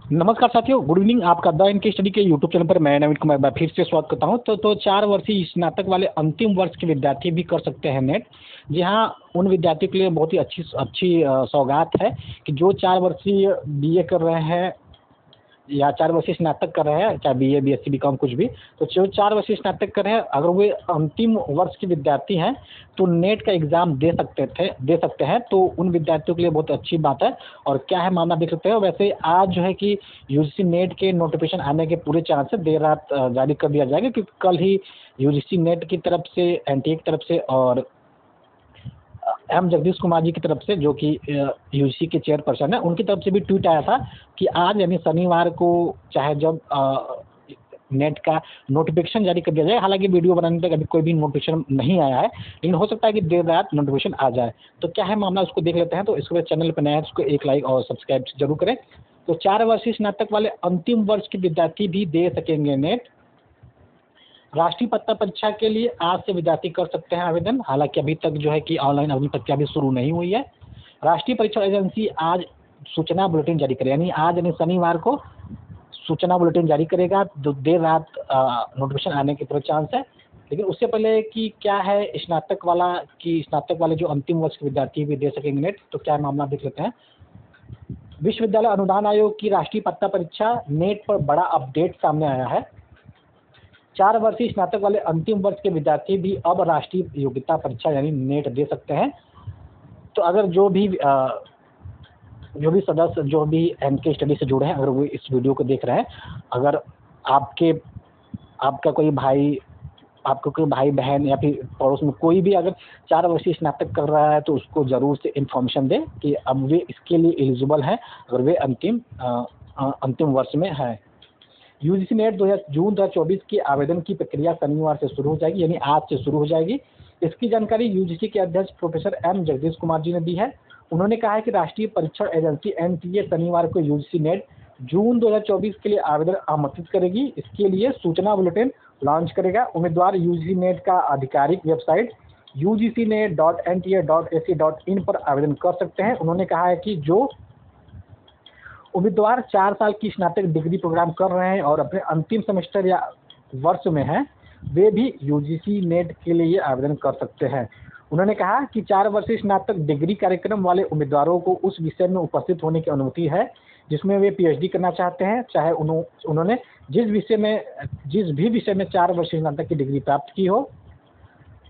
नमस्कार साथियों, good evening. आपका द इनके स्टडी के यूट्यूब चैनल पर मैं नवीन कुमार फिर से स्वागत करता हूं। तो 4 वर्षीय स्नातक वाले अंतिम वर्ष के विद्यार्थी भी कर सकते हैं नेट। जी हाँ, उन विद्यार्थियों के लिए बहुत ही अच्छी सौगात है कि जो 4 वर्षीय बीए कर रहे हैं या 4 वर्षीय स्नातक कर रहे हैं, चाहे बीए, बीएससी, बीकॉम कुछ भी। तो जो 4 वर्षीय स्नातक कर रहे हैं, अगर वे अंतिम वर्ष के विद्यार्थी हैं तो नेट का एग्ज़ाम दे सकते हैं। तो उन विद्यार्थियों के लिए बहुत अच्छी बात है। और क्या है मामला देख सकते हैं। वैसे आज जो है कि यूजीसी नेट के नोटिफिकेशन आने के पूरे चांस है, देर रात जारी कर दिया जाएगा, क्योंकि कल ही यूजीसी नेट की तरफ से, एनटीए की तरफ से और एम जगदीश कुमार जी की तरफ से, जो कि यूजीसी के चेयरपर्सन है, उनकी तरफ से भी ट्वीट आया था कि आज यानी शनिवार को चाहे जब नेट का नोटिफिकेशन जारी कर दिया जाए। हालांकि वीडियो बनाने तक अभी कोई भी नोटिफिकेशन नहीं आया है, लेकिन हो सकता है कि देर रात नोटिफिकेशन आ जाए। तो क्या है मामला, उसको देख लेते हैं। तो इसके बाद चैनल पर नया है, उसको एक लाइक और सब्सक्राइब जरूर करें। तो 4 वर्षीय स्नातक वाले अंतिम वर्ष के विद्यार्थी भी दे सकेंगे नेट। राष्ट्रीय पात्रता परीक्षा के लिए आज से विद्यार्थी कर सकते हैं आवेदन। हालांकि अभी तक जो है कि ऑनलाइन आवेदन प्रक्रिया भी शुरू नहीं हुई है। राष्ट्रीय परीक्षा एजेंसी आज सूचना बुलेटिन जारी करेगा, यानी आज यानी शनिवार को सूचना बुलेटिन जारी करेगा। देर रात नोटिफिकेशन आने के पूरे चांस है। लेकिन उससे पहले कि क्या है स्नातक वाले जो अंतिम वर्ष के विद्यार्थी भी दे सकेंगे नेट। तो क्या मामला देख लेते हैं। विश्वविद्यालय अनुदान आयोग की राष्ट्रीय पात्रता परीक्षा नेट पर बड़ा अपडेट सामने आया है। 4 वर्षीय स्नातक वाले अंतिम वर्ष के विद्यार्थी भी अब राष्ट्रीय योग्यता परीक्षा यानी नेट दे सकते हैं। तो अगर जो भी सदस्य जो भी एनके स्टडी से जुड़े हैं, अगर वो इस वीडियो को देख रहे हैं, अगर आपका कोई भाई बहन या फिर पड़ोस में कोई भी अगर 4 वर्षीय स्नातक कर रहा है, तो उसको ज़रूर से इन्फॉर्मेशन दें कि अब वे इसके लिए एलिजिबल हैं, अगर वे अंतिम वर्ष में है। यूजीसी नेट जून 2024 की आवेदन की प्रक्रिया शनिवार से शुरू हो जाएगी, यानी आज से शुरू हो जाएगी। इसकी जानकारी यूजीसी के अध्यक्ष प्रोफेसर एम जगदीश कुमार जी ने दी है। उन्होंने कहा है कि राष्ट्रीय परीक्षण एजेंसी एनटीए शनिवार को यूजीसी नेट जून 2024 के लिए आवेदन आमंत्रित करेगी। इसके लिए सूचना बुलेटिन लॉन्च करेगा। उम्मीदवार यूजीसी नेट का आधिकारिक वेबसाइट ugcnet.nta.ac.in पर आवेदन कर सकते हैं। उन्होंने कहा है कि जो उम्मीदवार 4 साल की स्नातक डिग्री प्रोग्राम कर रहे हैं और अपने अंतिम सेमेस्टर या वर्ष में हैं, वे भी यूजीसी नेट के लिए आवेदन कर सकते हैं। उन्होंने कहा कि 4 वर्षीय स्नातक डिग्री कार्यक्रम वाले उम्मीदवारों को उस विषय में उपस्थित होने की अनुमति है जिसमें वे पीएचडी करना चाहते हैं, चाहे उन्होंने जिस भी विषय में 4 वर्षीय स्नातक की डिग्री प्राप्त की हो।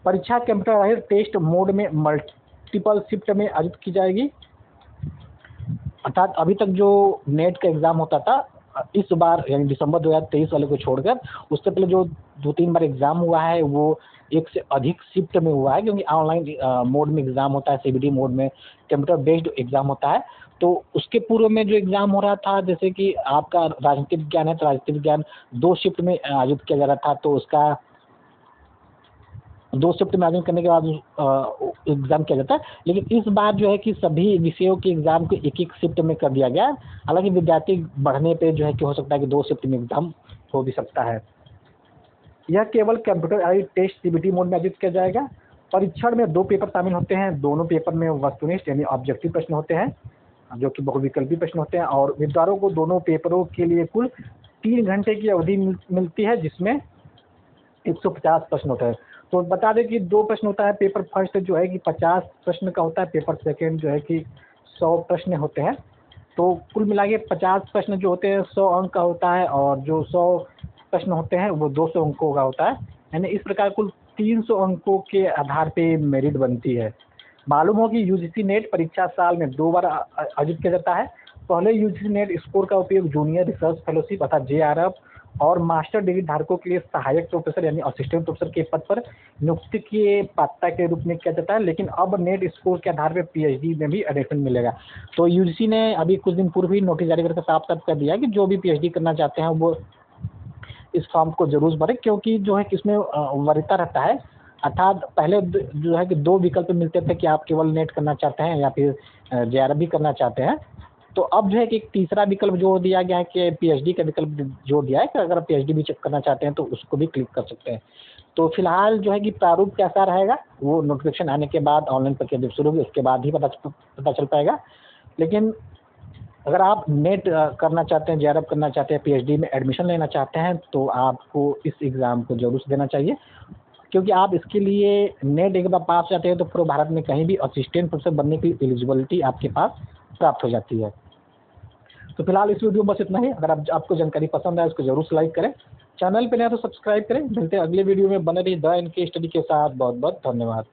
परीक्षा कंप्यूटराइज्ड टेस्ट मोड में मल्टीपल शिफ्ट में आयोजित की जाएगी। अर्थात अभी तक जो नेट का एग्ज़ाम होता था, इस बार यानी दिसंबर 2023 वाले को छोड़कर उससे पहले जो 2-3 बार एग्ज़ाम हुआ है, वो एक से अधिक शिफ्ट में हुआ है, क्योंकि ऑनलाइन मोड में एग्ज़ाम होता है, सीबीटी मोड में कंप्यूटर बेस्ड एग्ज़ाम होता है। तो उसके पूर्व में जो एग्ज़ाम हो रहा था, जैसे कि आपका राजनीतिक विज्ञान है, तो राजनीतिक विज्ञान 2 शिफ्ट में आयोजित किया जा रहा था। तो उसका 2 शिफ्ट में आयोजन करने के बाद एग्ज़ाम किया जाता है। लेकिन इस बार जो है कि सभी विषयों के एग्ज़ाम को एक-एक शिफ्ट में कर दिया गया है। हालांकि विद्यार्थी बढ़ने पे जो है कि हो सकता है कि 2 शिफ्ट में एग्ज़ाम हो भी सकता है। यह केवल कंप्यूटराइज्ड टेस्ट सीबीटी मोड में आयोजित किया जाएगा। परीक्षण में 2 पेपर शामिल होते हैं। दोनों पेपर में वस्तुनिष्ठ यानी ऑब्जेक्टिव प्रश्न होते हैं, जो कि बहुविकल्पी प्रश्न होते हैं, और उम्मीदवारों को दोनों पेपरों के लिए कुल 3 घंटे की अवधि मिलती है, जिसमें 150 प्रश्न होते हैं। तो बता दें कि 2 प्रश्न होता है। पेपर फर्स्ट जो है कि 50 प्रश्न का होता है, पेपर सेकेंड जो है कि 100 प्रश्न होते हैं। तो कुल मिला के 50 प्रश्न जो होते हैं 100 अंक का होता है, और जो 100 प्रश्न होते हैं वो 200 अंकों का होता है। यानी इस प्रकार कुल 300 अंकों के आधार पे मेरिट बनती है। मालूम हो कि यूजीसी नेट परीक्षा साल में 2 बार आयोजित किया जाता है। पहले यूजीसी नेट स्कोर का उपयोग जूनियर रिसर्च फेलोशिप अर्थात जेआरएफ और मास्टर डिग्री धारकों के लिए सहायक प्रोफेसर यानी असिस्टेंट प्रोफेसर के पद पर नियुक्ति की पात्रता के रूप में किया जाता है। लेकिन अब नेट स्कोर के आधार पर पीएचडी में भी एडमिशन मिलेगा। तो यूजीसी ने अभी कुछ दिन पूर्व ही नोटिस जारी करके साफ साफ कर दिया कि जो भी पीएचडी करना चाहते हैं वो इस फॉर्म को जरूर भरें, क्योंकि जो है कि इसमें वरीयता रहता है। अर्थात पहले जो है कि 2 विकल्प मिलते थे कि आप केवल नेट करना चाहते हैं या फिर जेआरएफ भी करना चाहते हैं। तो अब जो है कि एक तीसरा विकल्प जोड़ दिया गया है कि पीएचडी का विकल्प जोड़ दिया है कि अगर आप पीएचडी भी चेक करना चाहते हैं तो उसको भी क्लिक कर सकते हैं। तो फिलहाल जो है कि प्रारूप कैसा रहेगा वो नोटिफिकेशन आने के बाद, ऑनलाइन प्रक्रिया जब शुरू होगी उसके बाद ही पता चल पाएगा। लेकिन अगर आप नेट करना चाहते हैं, जेआरएफ करना चाहते हैं, पीएचडी में एडमिशन लेना चाहते हैं, तो आपको इस एग्ज़ाम को ज़रूर से देना चाहिए, क्योंकि आप इसके लिए नेट एक बार पास जाते हैं तो पूरे भारत में कहीं भी असिस्टेंट प्रोफेसर बनने की एलिजिबिलिटी आपके पास प्राप्त हो जाती है। तो फिलहाल इस वीडियो में बस इतना ही। अगर आपको जानकारी पसंद आए उसको ज़रूर से लाइक करें, चैनल पे नया तो सब्सक्राइब करें। मिलते हैं अगले वीडियो में, बने रहिए द एनके स्टडी के साथ। बहुत बहुत धन्यवाद।